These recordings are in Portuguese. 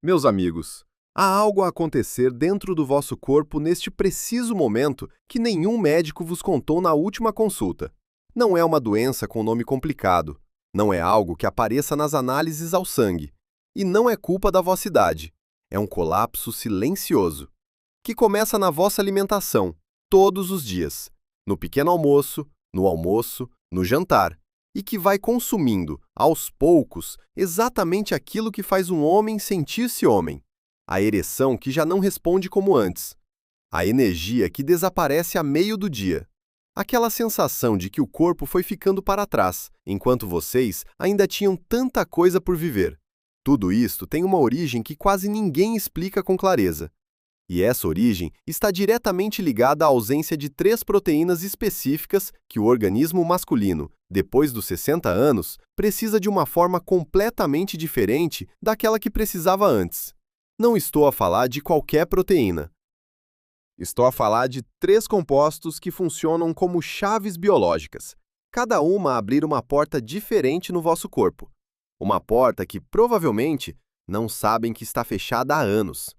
Meus amigos, há algo a acontecer dentro do vosso corpo neste preciso momento que nenhum médico vos contou na última consulta. Não é uma doença com nome complicado, não é algo que apareça nas análises ao sangue, e não é culpa da vossa idade. É um colapso silencioso, que começa na vossa alimentação, todos os dias, no pequeno almoço, no jantar, e que vai consumindo, aos poucos, exatamente aquilo que faz um homem sentir-se homem. A ereção que já não responde como antes. A energia que desaparece a meio do dia. Aquela sensação de que o corpo foi ficando para trás, enquanto vocês ainda tinham tanta coisa por viver. Tudo isto tem uma origem que quase ninguém explica com clareza. E essa origem está diretamente ligada à ausência de 3 proteínas específicas que o organismo masculino, depois dos 60 anos, precisa de uma forma completamente diferente daquela que precisava antes. Não estou a falar de qualquer proteína. Estou a falar de 3 compostos que funcionam como chaves biológicas, cada uma a abrir uma porta diferente no vosso corpo. Uma porta que, provavelmente, não sabem que está fechada há anos.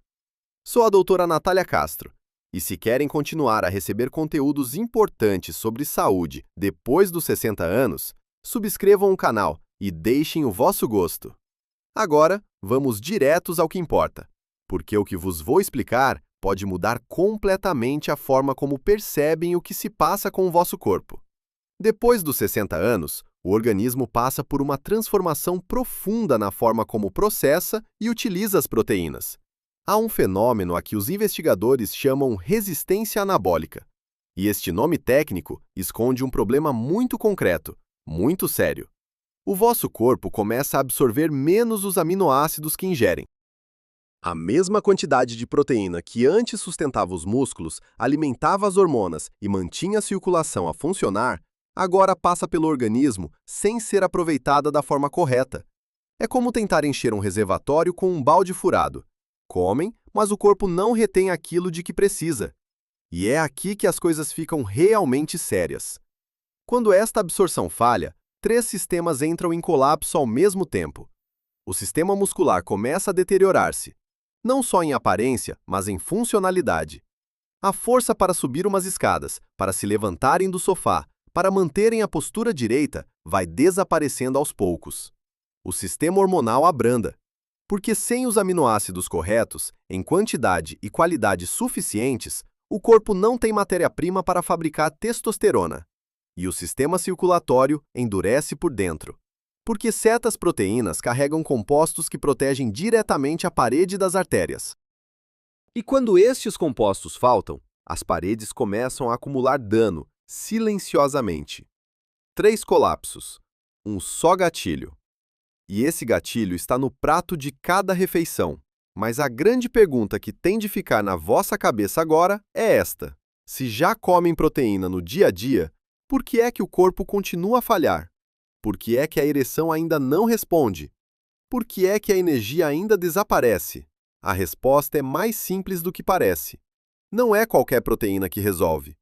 Sou a doutora Natália Castro, e se querem continuar a receber conteúdos importantes sobre saúde depois dos 60 anos, subscrevam o canal e deixem o vosso gosto. Agora, vamos diretos ao que importa, porque o que vos vou explicar pode mudar completamente a forma como percebem o que se passa com o vosso corpo. Depois dos 60 anos, o organismo passa por uma transformação profunda na forma como processa e utiliza as proteínas. Há um fenômeno a que os investigadores chamam resistência anabólica. E este nome técnico esconde um problema muito concreto, muito sério. O vosso corpo começa a absorver menos os aminoácidos que ingerem. A mesma quantidade de proteína que antes sustentava os músculos, alimentava as hormonas e mantinha a circulação a funcionar, agora passa pelo organismo sem ser aproveitada da forma correta. É como tentar encher um reservatório com um balde furado. Comem, mas o corpo não retém aquilo de que precisa. E é aqui que as coisas ficam realmente sérias. Quando esta absorção falha, 3 sistemas entram em colapso ao mesmo tempo. O sistema muscular começa a deteriorar-se, não só em aparência, mas em funcionalidade. A força para subir umas escadas, para se levantarem do sofá, para manterem a postura direita, vai desaparecendo aos poucos. O sistema hormonal abranda. Porque sem os aminoácidos corretos, em quantidade e qualidade suficientes, o corpo não tem matéria-prima para fabricar testosterona. E o sistema circulatório endurece por dentro. Porque certas proteínas carregam compostos que protegem diretamente a parede das artérias. E quando estes compostos faltam, as paredes começam a acumular dano, silenciosamente. 3 colapsos. Um só gatilho. E esse gatilho está no prato de cada refeição. Mas a grande pergunta que tem de ficar na vossa cabeça agora é esta. Se já comem proteína no dia a dia, por que é que o corpo continua a falhar? Por que é que a ereção ainda não responde? Por que é que a energia ainda desaparece? A resposta é mais simples do que parece. Não é qualquer proteína que resolve.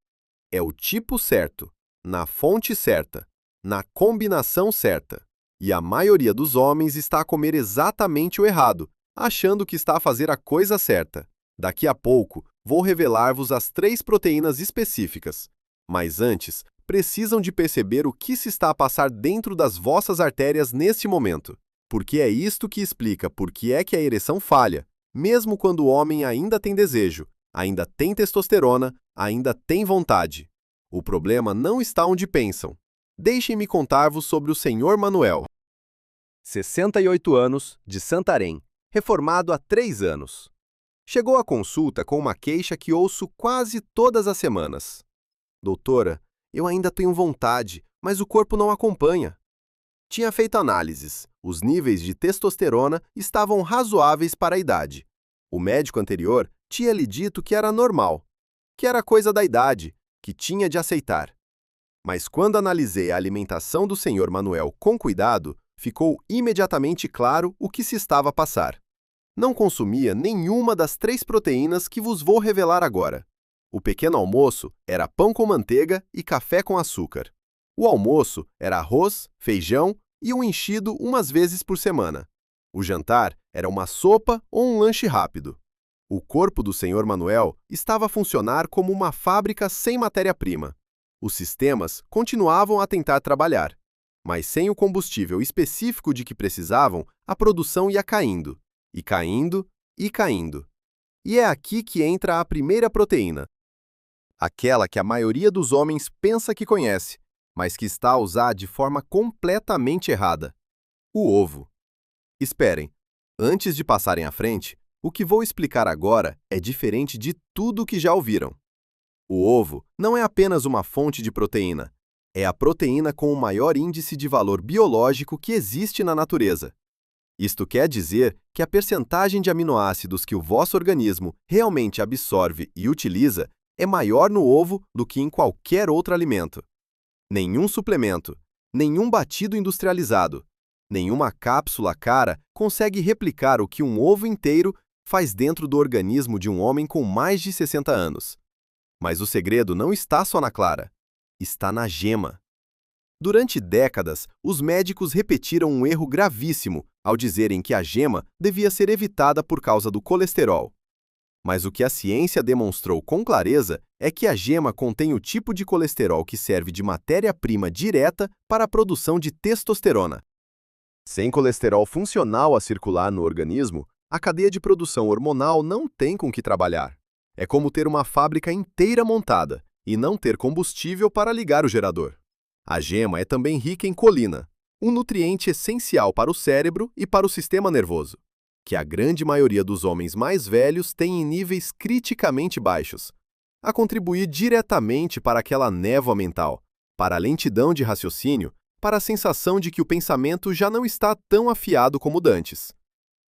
É o tipo certo, na fonte certa, na combinação certa. E a maioria dos homens está a comer exatamente o errado, achando que está a fazer a coisa certa. Daqui a pouco, vou revelar-vos as 3 proteínas específicas. Mas antes, precisam de perceber o que se está a passar dentro das vossas artérias neste momento. Porque é isto que explica por que é que a ereção falha, mesmo quando o homem ainda tem desejo, ainda tem testosterona, ainda tem vontade. O problema não está onde pensam. Deixem-me contar-vos sobre o Sr. Manuel. 68 anos, de Santarém, reformado há 3 anos. Chegou à consulta com uma queixa que ouço quase todas as semanas. Doutora, eu ainda tenho vontade, mas o corpo não acompanha. Tinha feito análises. Os níveis de testosterona estavam razoáveis para a idade. O médico anterior tinha lhe dito que era normal, que era coisa da idade, que tinha de aceitar. Mas quando analisei a alimentação do Sr. Manuel com cuidado, ficou imediatamente claro o que se estava a passar. Não consumia nenhuma das 3 proteínas que vos vou revelar agora. O pequeno almoço era pão com manteiga e café com açúcar. O almoço era arroz, feijão e um enchido umas vezes por semana. O jantar era uma sopa ou um lanche rápido. O corpo do Senhor Manuel estava a funcionar como uma fábrica sem matéria-prima. Os sistemas continuavam a tentar trabalhar, mas sem o combustível específico de que precisavam, a produção ia caindo, e caindo, e caindo. E é aqui que entra a primeira proteína, aquela que a maioria dos homens pensa que conhece, mas que está a usar de forma completamente errada: o ovo. Esperem, antes de passarem à frente, o que vou explicar agora é diferente de tudo o que já ouviram. O ovo não é apenas uma fonte de proteína, é a proteína com o maior índice de valor biológico que existe na natureza. Isto quer dizer que a percentagem de aminoácidos que o vosso organismo realmente absorve e utiliza é maior no ovo do que em qualquer outro alimento. Nenhum suplemento, nenhum batido industrializado, nenhuma cápsula cara consegue replicar o que um ovo inteiro faz dentro do organismo de um homem com mais de 60 anos. Mas o segredo não está só na clara, está na gema. Durante décadas, os médicos repetiram um erro gravíssimo ao dizerem que a gema devia ser evitada por causa do colesterol. Mas o que a ciência demonstrou com clareza é que a gema contém o tipo de colesterol que serve de matéria-prima direta para a produção de testosterona. Sem colesterol funcional a circular no organismo, a cadeia de produção hormonal não tem com que trabalhar. É como ter uma fábrica inteira montada e não ter combustível para ligar o gerador. A gema é também rica em colina, um nutriente essencial para o cérebro e para o sistema nervoso, que a grande maioria dos homens mais velhos tem em níveis criticamente baixos, a contribuir diretamente para aquela névoa mental, para a lentidão de raciocínio, para a sensação de que o pensamento já não está tão afiado como dantes.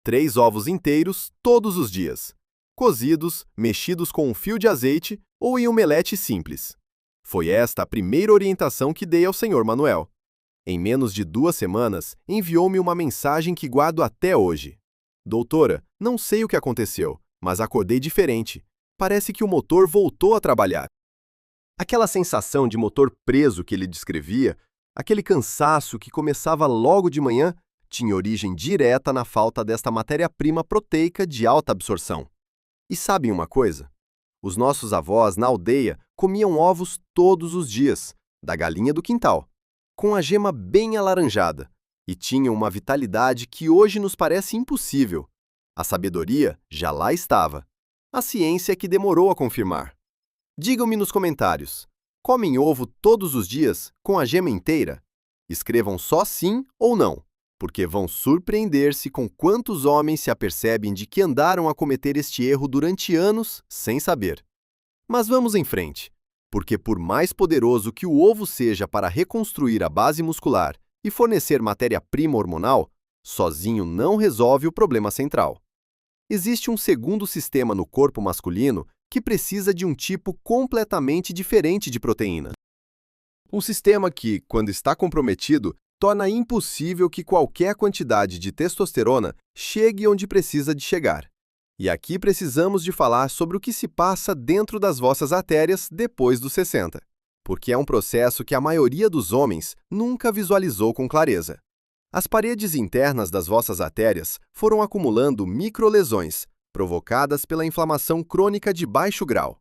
3 ovos inteiros todos os dias, cozidos, mexidos com um fio de azeite ou em omelete simples. Foi esta a primeira orientação que dei ao Senhor Manuel. Em menos de 2 semanas, enviou-me uma mensagem que guardo até hoje. Doutora, não sei o que aconteceu, mas acordei diferente. Parece que o motor voltou a trabalhar. Aquela sensação de motor preso que ele descrevia, aquele cansaço que começava logo de manhã, tinha origem direta na falta desta matéria-prima proteica de alta absorção. E sabem uma coisa? Os nossos avós, na aldeia, comiam ovos todos os dias, da galinha do quintal, com a gema bem alaranjada, e tinham uma vitalidade que hoje nos parece impossível. A sabedoria já lá estava. A ciência é que demorou a confirmar. Digam-me nos comentários, comem ovo todos os dias com a gema inteira? Escrevam só sim ou não, porque vão surpreender-se com quantos homens se apercebem de que andaram a cometer este erro durante anos sem saber. Mas vamos em frente, porque por mais poderoso que o ovo seja para reconstruir a base muscular e fornecer matéria-prima hormonal, sozinho não resolve o problema central. Existe um segundo sistema no corpo masculino que precisa de um tipo completamente diferente de proteína. Um sistema que, quando está comprometido, torna impossível que qualquer quantidade de testosterona chegue onde precisa de chegar. E aqui precisamos de falar sobre o que se passa dentro das vossas artérias depois dos 60, porque é um processo que a maioria dos homens nunca visualizou com clareza. As paredes internas das vossas artérias foram acumulando microlesões, provocadas pela inflamação crônica de baixo grau.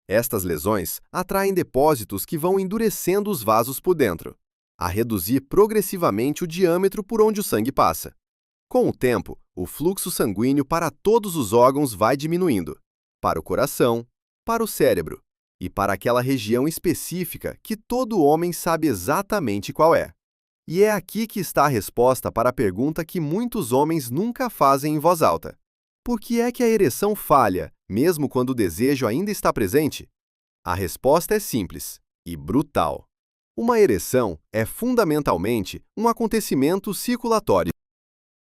Estas lesões atraem depósitos que vão endurecendo os vasos por dentro, a reduzir progressivamente o diâmetro por onde o sangue passa. Com o tempo, o fluxo sanguíneo para todos os órgãos vai diminuindo, para o coração, para o cérebro e para aquela região específica que todo homem sabe exatamente qual é. E é aqui que está a resposta para a pergunta que muitos homens nunca fazem em voz alta. Por que é que a ereção falha, mesmo quando o desejo ainda está presente? A resposta é simples e brutal. Uma ereção é fundamentalmente um acontecimento circulatório.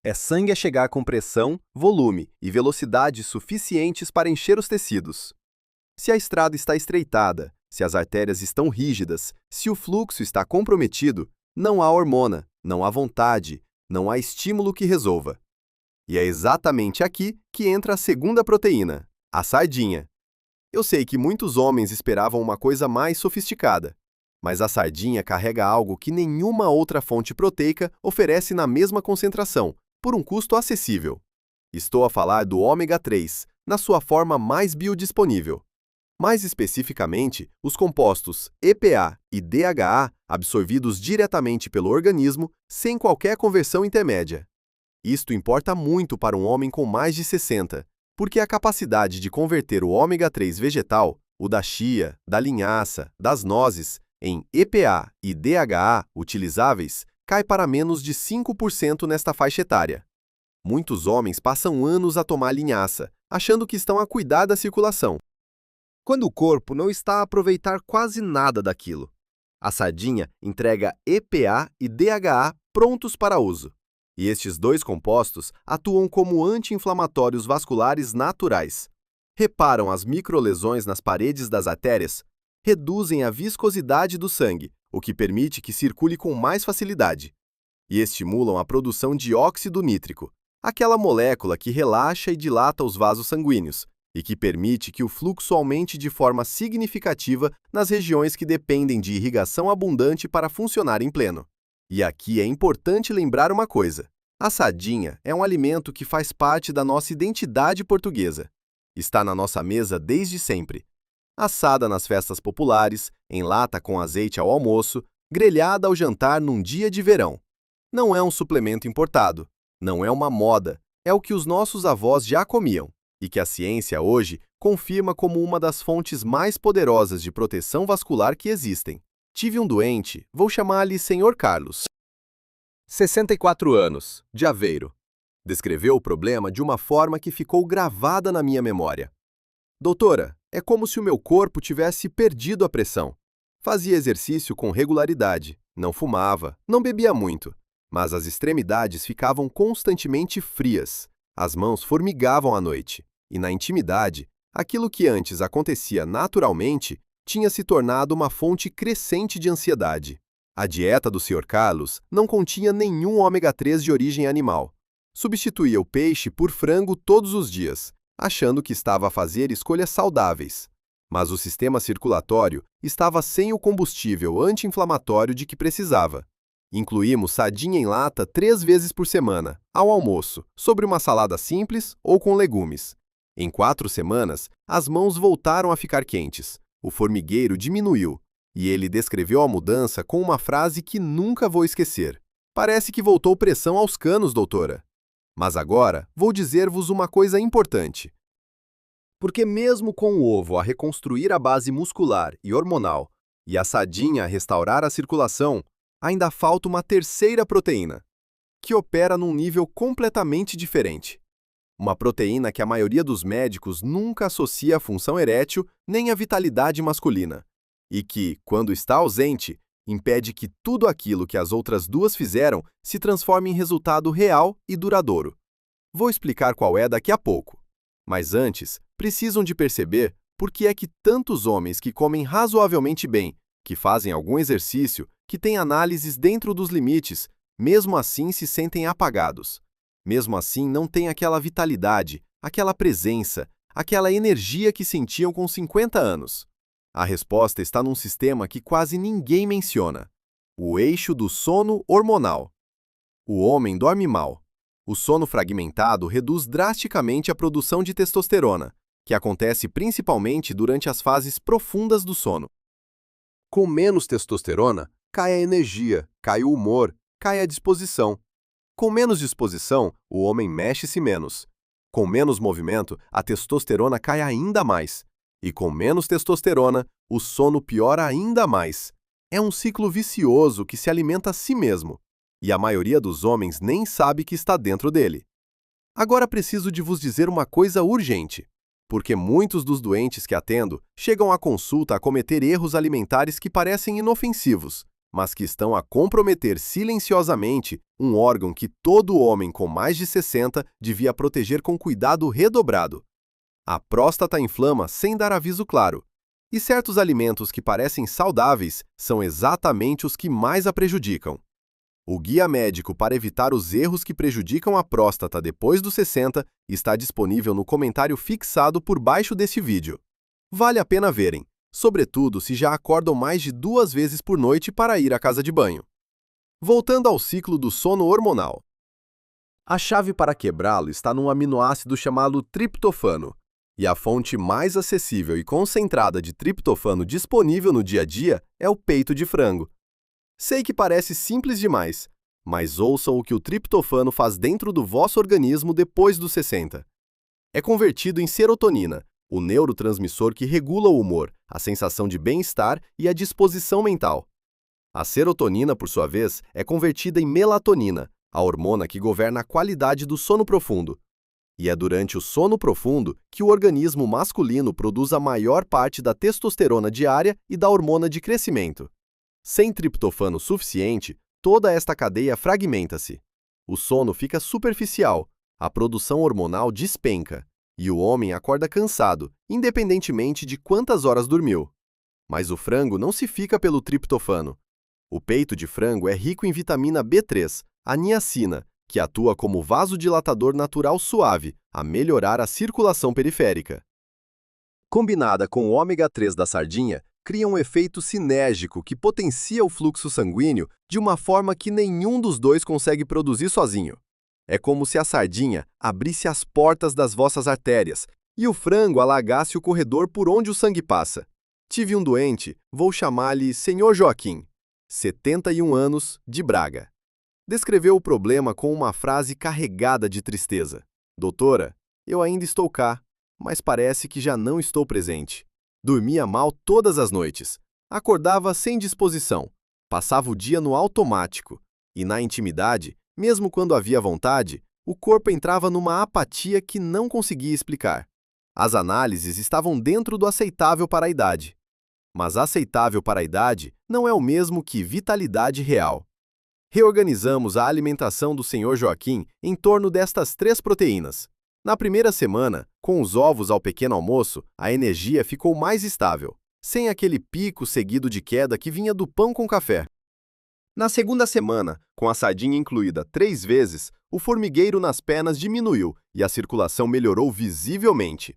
É sangue a chegar com pressão, volume e velocidade suficientes para encher os tecidos. Se a estrada está estreitada, se as artérias estão rígidas, se o fluxo está comprometido, não há hormona, não há vontade, não há estímulo que resolva. E é exatamente aqui que entra a segunda proteína, a sardinha. Eu sei que muitos homens esperavam uma coisa mais sofisticada, mas a sardinha carrega algo que nenhuma outra fonte proteica oferece na mesma concentração, por um custo acessível. Estou a falar do ômega 3, na sua forma mais biodisponível. Mais especificamente, os compostos EPA e DHA absorvidos diretamente pelo organismo sem qualquer conversão intermédia. Isto importa muito para um homem com mais de 60, porque a capacidade de converter o ômega 3 vegetal, o da chia, da linhaça, das nozes, em EPA e DHA utilizáveis, cai para menos de 5% nesta faixa etária. Muitos homens passam anos a tomar linhaça, achando que estão a cuidar da circulação, quando o corpo não está a aproveitar quase nada daquilo. A sardinha entrega EPA e DHA prontos para uso. E estes dois compostos atuam como anti-inflamatórios vasculares naturais. Reparam as microlesões nas paredes das artérias, reduzem a viscosidade do sangue, o que permite que circule com mais facilidade. E estimulam a produção de óxido nítrico, aquela molécula que relaxa e dilata os vasos sanguíneos, e que permite que o fluxo aumente de forma significativa nas regiões que dependem de irrigação abundante para funcionar em pleno. E aqui é importante lembrar uma coisa: a sardinha é um alimento que faz parte da nossa identidade portuguesa. Está na nossa mesa desde sempre. Assada nas festas populares, em lata com azeite ao almoço, grelhada ao jantar num dia de verão. Não é um suplemento importado, não é uma moda, é o que os nossos avós já comiam, e que a ciência hoje confirma como uma das fontes mais poderosas de proteção vascular que existem. Tive um doente, vou chamar-lhe Sr. Carlos. 64 anos, de Aveiro. Descreveu o problema de uma forma que ficou gravada na minha memória. Doutora, é como se o meu corpo tivesse perdido a pressão. Fazia exercício com regularidade, não fumava, não bebia muito, mas as extremidades ficavam constantemente frias, as mãos formigavam à noite, e na intimidade, aquilo que antes acontecia naturalmente tinha se tornado uma fonte crescente de ansiedade. A dieta do Sr. Carlos não continha nenhum ômega 3 de origem animal. Substituía o peixe por frango todos os dias, achando que estava a fazer escolhas saudáveis. Mas o sistema circulatório estava sem o combustível anti-inflamatório de que precisava. Incluímos sardinha em lata 3 vezes por semana, ao almoço, sobre uma salada simples ou com legumes. Em 4 semanas, as mãos voltaram a ficar quentes, o formigueiro diminuiu, e ele descreveu a mudança com uma frase que nunca vou esquecer. Parece que voltou pressão aos canos, doutora. Mas agora vou dizer-vos uma coisa importante. Porque mesmo com o ovo a reconstruir a base muscular e hormonal e a sardinha a restaurar a circulação, ainda falta uma terceira proteína, que opera num nível completamente diferente. Uma proteína que a maioria dos médicos nunca associa à função erétil nem à vitalidade masculina, e que, quando está ausente, impede que tudo aquilo que as outras duas fizeram se transforme em resultado real e duradouro. Vou explicar qual é daqui a pouco. Mas antes, precisam de perceber por que é que tantos homens que comem razoavelmente bem, que fazem algum exercício, que têm análises dentro dos limites, mesmo assim se sentem apagados. Mesmo assim não têm aquela vitalidade, aquela presença, aquela energia que sentiam com 50 anos. A resposta está num sistema que quase ninguém menciona: o eixo do sono hormonal. O homem dorme mal. O sono fragmentado reduz drasticamente a produção de testosterona, que acontece principalmente durante as fases profundas do sono. Com menos testosterona, cai a energia, cai o humor, cai a disposição. Com menos disposição, o homem mexe-se menos. Com menos movimento, a testosterona cai ainda mais. E com menos testosterona, o sono piora ainda mais. É um ciclo vicioso que se alimenta a si mesmo. E a maioria dos homens nem sabe que está dentro dele. Agora preciso de vos dizer uma coisa urgente. Porque muitos dos doentes que atendo chegam à consulta a cometer erros alimentares que parecem inofensivos, mas que estão a comprometer silenciosamente um órgão que todo homem com mais de 60 devia proteger com cuidado redobrado. A próstata inflama sem dar aviso claro, e certos alimentos que parecem saudáveis são exatamente os que mais a prejudicam. O Guia Médico para evitar os erros que prejudicam a próstata depois dos 60 está disponível no comentário fixado por baixo deste vídeo. Vale a pena verem, sobretudo se já acordam mais de 2 vezes por noite para ir à casa de banho. Voltando ao ciclo do sono hormonal. A chave para quebrá-lo está num aminoácido chamado triptofano, e a fonte mais acessível e concentrada de triptofano disponível no dia a dia é o peito de frango. Sei que parece simples demais, mas ouçam o que o triptofano faz dentro do vosso organismo depois dos 60. É convertido em serotonina, o neurotransmissor que regula o humor, a sensação de bem-estar e a disposição mental. A serotonina, por sua vez, é convertida em melatonina, a hormona que governa a qualidade do sono profundo. E é durante o sono profundo que o organismo masculino produz a maior parte da testosterona diária e da hormona de crescimento. Sem triptofano suficiente, toda esta cadeia fragmenta-se. O sono fica superficial, a produção hormonal despenca, e o homem acorda cansado, independentemente de quantas horas dormiu. Mas o frango não se fica pelo triptofano. O peito de frango é rico em vitamina B3, a niacina, que atua como vasodilatador natural suave, a melhorar a circulação periférica. Combinada com o ômega 3 da sardinha, cria um efeito sinérgico que potencia o fluxo sanguíneo de uma forma que nenhum dos dois consegue produzir sozinho. É como se a sardinha abrisse as portas das vossas artérias e o frango alagasse o corredor por onde o sangue passa. Tive um doente, vou chamar-lhe Senhor Joaquim, 71 anos, de Braga. Descreveu o problema com uma frase carregada de tristeza. Doutora, eu ainda estou cá, mas parece que já não estou presente. Dormia mal todas as noites. Acordava sem disposição. Passava o dia no automático. E na intimidade, mesmo quando havia vontade, o corpo entrava numa apatia que não conseguia explicar. As análises estavam dentro do aceitável para a idade. Mas aceitável para a idade não é o mesmo que vitalidade real. Reorganizamos a alimentação do Sr. Joaquim em torno destas 3 proteínas. Na primeira semana, com os ovos ao pequeno almoço, a energia ficou mais estável, sem aquele pico seguido de queda que vinha do pão com café. Na segunda semana, com a sardinha incluída 3 vezes, o formigueiro nas pernas diminuiu e a circulação melhorou visivelmente.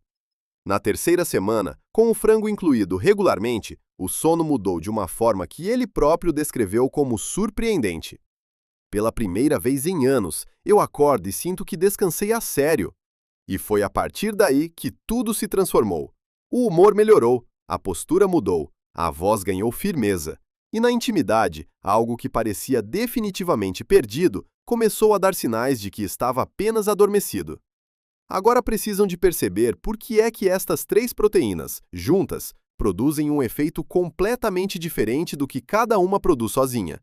Na terceira semana, com o frango incluído regularmente, o sono mudou de uma forma que ele próprio descreveu como surpreendente. Pela primeira vez em anos, eu acordo e sinto que descansei a sério. E foi a partir daí que tudo se transformou. O humor melhorou, a postura mudou, a voz ganhou firmeza. E na intimidade, algo que parecia definitivamente perdido começou a dar sinais de que estava apenas adormecido. Agora precisam de perceber por que é que estas 3 proteínas, juntas, produzem um efeito completamente diferente do que cada uma produz sozinha.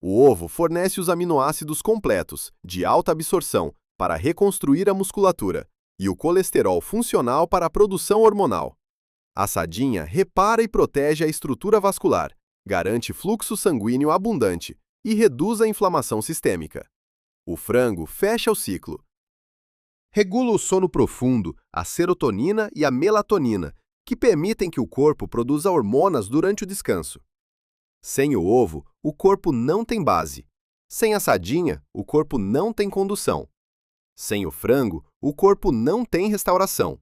O ovo fornece os aminoácidos completos, de alta absorção, para reconstruir a musculatura, e o colesterol funcional para a produção hormonal. A sardinha repara e protege a estrutura vascular, garante fluxo sanguíneo abundante e reduz a inflamação sistêmica. O frango fecha o ciclo. Regula o sono profundo, a serotonina e a melatonina, que permitem que o corpo produza hormonas durante o descanso. Sem o ovo, o corpo não tem base. Sem a sardinha, o corpo não tem condução. Sem o frango, o corpo não tem restauração.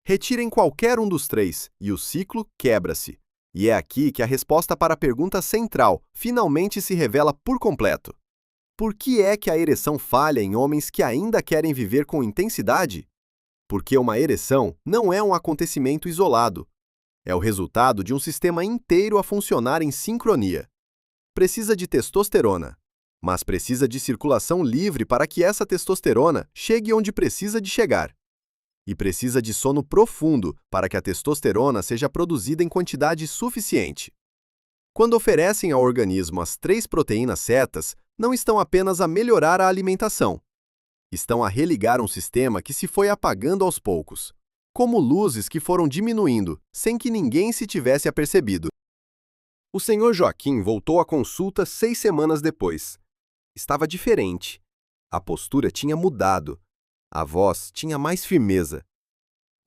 Retirem qualquer um dos 3 e o ciclo quebra-se. E é aqui que a resposta para a pergunta central finalmente se revela por completo. Por que é que a ereção falha em homens que ainda querem viver com intensidade? Porque uma ereção não é um acontecimento isolado. É o resultado de um sistema inteiro a funcionar em sincronia. Precisa de testosterona, mas precisa de circulação livre para que essa testosterona chegue onde precisa de chegar. E precisa de sono profundo para que a testosterona seja produzida em quantidade suficiente. Quando oferecem ao organismo as 3 proteínas certas, não estão apenas a melhorar a alimentação. Estão a religar um sistema que se foi apagando aos poucos, como luzes que foram diminuindo, sem que ninguém se tivesse apercebido. O Sr. Joaquim voltou à consulta 6 semanas depois. Estava diferente. A postura tinha mudado. A voz tinha mais firmeza.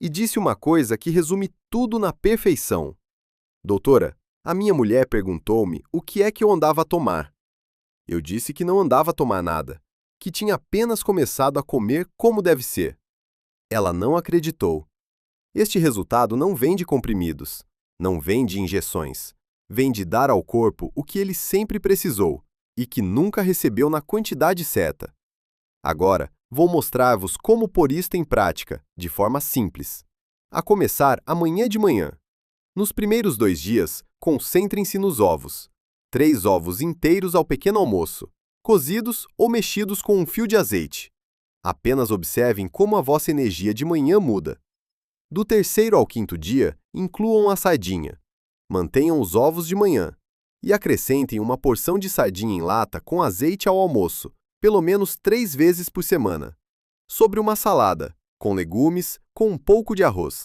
E disse uma coisa que resume tudo na perfeição. Doutora, a minha mulher perguntou-me o que é que eu andava a tomar. Eu disse que não andava a tomar nada, que tinha apenas começado a comer como deve ser. Ela não acreditou. Este resultado não vem de comprimidos, não vem de injeções. Vem de dar ao corpo o que ele sempre precisou e que nunca recebeu na quantidade certa. Agora, vou mostrar-vos como pôr isto em prática, de forma simples. A começar amanhã de manhã. Nos primeiros 2 dias, concentrem-se nos ovos. 3 ovos inteiros ao pequeno almoço, cozidos ou mexidos com um fio de azeite. Apenas observem como a vossa energia de manhã muda. Do terceiro ao quinto dia, incluam a sardinha. Mantenham os ovos de manhã. E acrescentem uma porção de sardinha em lata com azeite ao almoço, pelo menos 3 vezes por semana. Sobre uma salada, com legumes, com um pouco de arroz.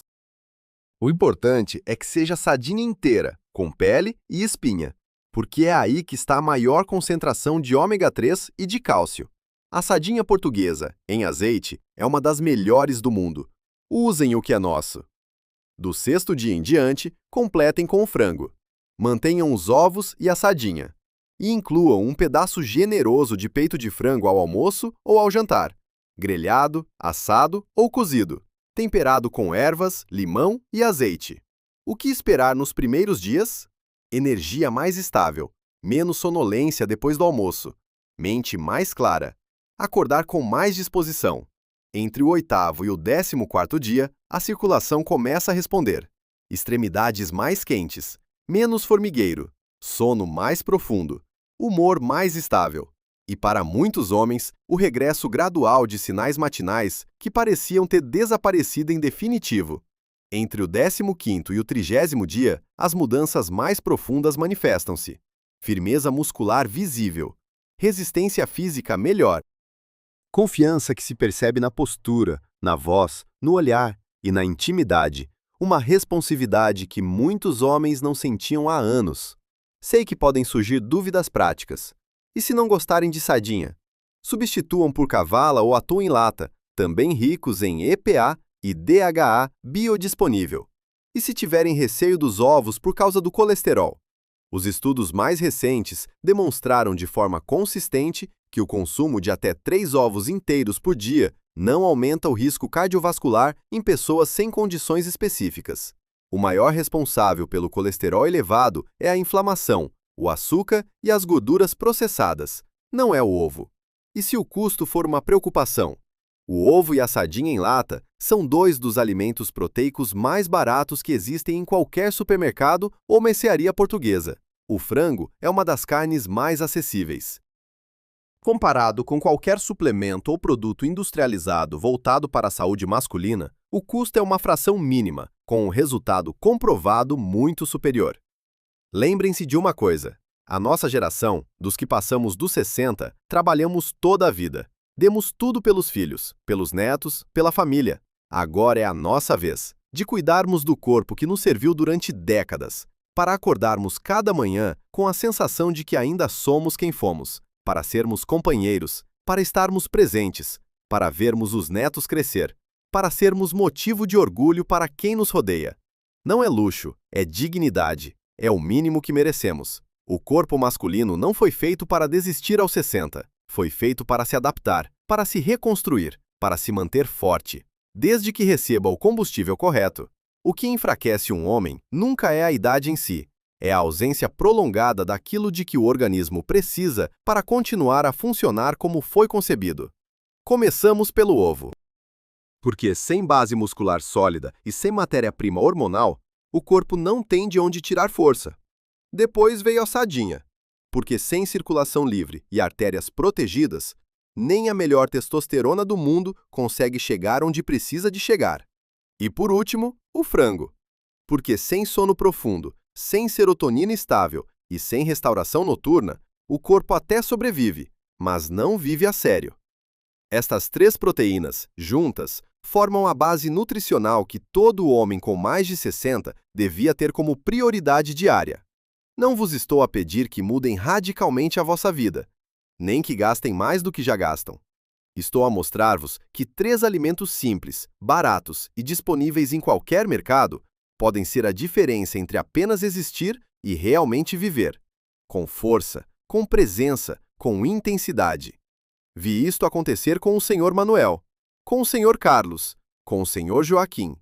O importante é que seja sardinha inteira, com pele e espinha, porque é aí que está a maior concentração de ômega 3 e de cálcio. A sardinha portuguesa, em azeite, é uma das melhores do mundo. Usem o que é nosso. Do sexto dia em diante, completem com o frango. Mantenham os ovos e a sardinha. E incluam um pedaço generoso de peito de frango ao almoço ou ao jantar, grelhado, assado ou cozido, temperado com ervas, limão e azeite. O que esperar nos primeiros dias? Energia mais estável, menos sonolência depois do almoço, mente mais clara, acordar com mais disposição. Entre o 8º e o 14º dia, a circulação começa a responder. Extremidades mais quentes, menos formigueiro, sono mais profundo, humor mais estável. E para muitos homens, o regresso gradual de sinais matinais que pareciam ter desaparecido em definitivo. Entre o 15º e o 30º dia, as mudanças mais profundas manifestam-se. Firmeza muscular visível, resistência física melhor. Confiança que se percebe na postura, na voz, no olhar e na intimidade. Uma responsividade que muitos homens não sentiam há anos. Sei que podem surgir dúvidas práticas. E se não gostarem de sardinha? Substituam por cavala ou atum em lata, também ricos em EPA e DHA biodisponível. E se tiverem receio dos ovos por causa do colesterol? Os estudos mais recentes demonstraram de forma consistente que o consumo de até 3 ovos inteiros por dia não aumenta o risco cardiovascular em pessoas sem condições específicas. O maior responsável pelo colesterol elevado é a inflamação, o açúcar e as gorduras processadas, não é o ovo. E se o custo for uma preocupação? O ovo e a sardinha em lata são 2 dos alimentos proteicos mais baratos que existem em qualquer supermercado ou mercearia portuguesa. O frango é uma das carnes mais acessíveis. Comparado com qualquer suplemento ou produto industrializado voltado para a saúde masculina, o custo é uma fração mínima, com um resultado comprovado muito superior. Lembrem-se de uma coisa: a nossa geração, dos que passamos dos 60, trabalhamos toda a vida. Demos tudo pelos filhos, pelos netos, pela família. Agora é a nossa vez de cuidarmos do corpo que nos serviu durante décadas, para acordarmos cada manhã com a sensação de que ainda somos quem fomos, para sermos companheiros, para estarmos presentes, para vermos os netos crescer, para sermos motivo de orgulho para quem nos rodeia. Não é luxo, é dignidade. É o mínimo que merecemos. O corpo masculino não foi feito para desistir aos 60. Foi feito para se adaptar, para se reconstruir, para se manter forte, desde que receba o combustível correto. O que enfraquece um homem nunca é a idade em si, é a ausência prolongada daquilo de que o organismo precisa para continuar a funcionar como foi concebido. Começamos pelo ovo. Porque sem base muscular sólida e sem matéria-prima hormonal, o corpo não tem de onde tirar força. Depois veio a sardinha, porque sem circulação livre e artérias protegidas, nem a melhor testosterona do mundo consegue chegar onde precisa de chegar. E por último, o frango, porque sem sono profundo, sem serotonina estável e sem restauração noturna, o corpo até sobrevive, mas não vive a sério. Estas 3 proteínas, juntas, formam a base nutricional que todo homem com mais de 60 devia ter como prioridade diária. Não vos estou a pedir que mudem radicalmente a vossa vida, nem que gastem mais do que já gastam. Estou a mostrar-vos que 3 alimentos simples, baratos e disponíveis em qualquer mercado podem ser a diferença entre apenas existir e realmente viver, com força, com presença, com intensidade. Vi isto acontecer com o Sr. Manuel, com o Sr. Carlos, com o Sr. Joaquim.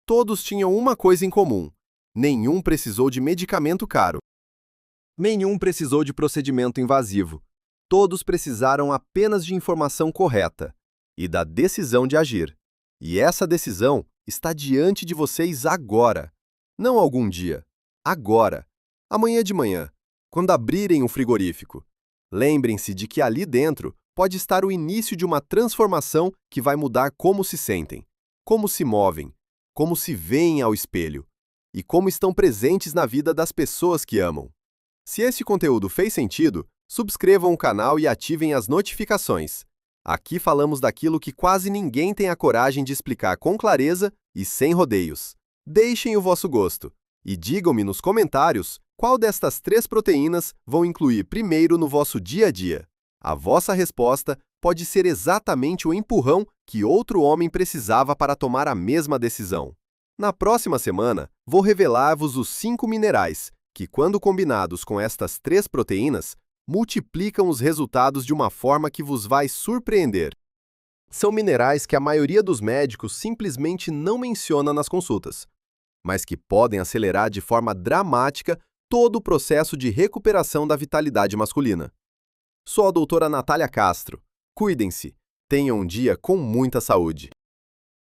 Todos tinham uma coisa em comum: nenhum precisou de medicamento caro. Nenhum precisou de procedimento invasivo. Todos precisaram apenas de informação correta e da decisão de agir. E essa decisão está diante de vocês agora. Não algum dia. Agora. Amanhã de manhã, quando abrirem o frigorífico. Lembrem-se de que ali dentro pode estar o início de uma transformação que vai mudar como se sentem, como se movem, como se veem ao espelho e como estão presentes na vida das pessoas que amam. Se esse conteúdo fez sentido, subscrevam o canal e ativem as notificações. Aqui falamos daquilo que quase ninguém tem a coragem de explicar com clareza e sem rodeios. Deixem o vosso gosto e digam-me nos comentários qual destas 3 proteínas vão incluir primeiro no vosso dia a dia. A vossa resposta pode ser exatamente o empurrão que outro homem precisava para tomar a mesma decisão. Na próxima semana, vou revelar-vos os 5 minerais que, quando combinados com estas 3 proteínas, multiplicam os resultados de uma forma que vos vai surpreender. São minerais que a maioria dos médicos simplesmente não menciona nas consultas, mas que podem acelerar de forma dramática todo o processo de recuperação da vitalidade masculina. Sou a doutora Natália Castro. Cuidem-se. Tenham um dia com muita saúde.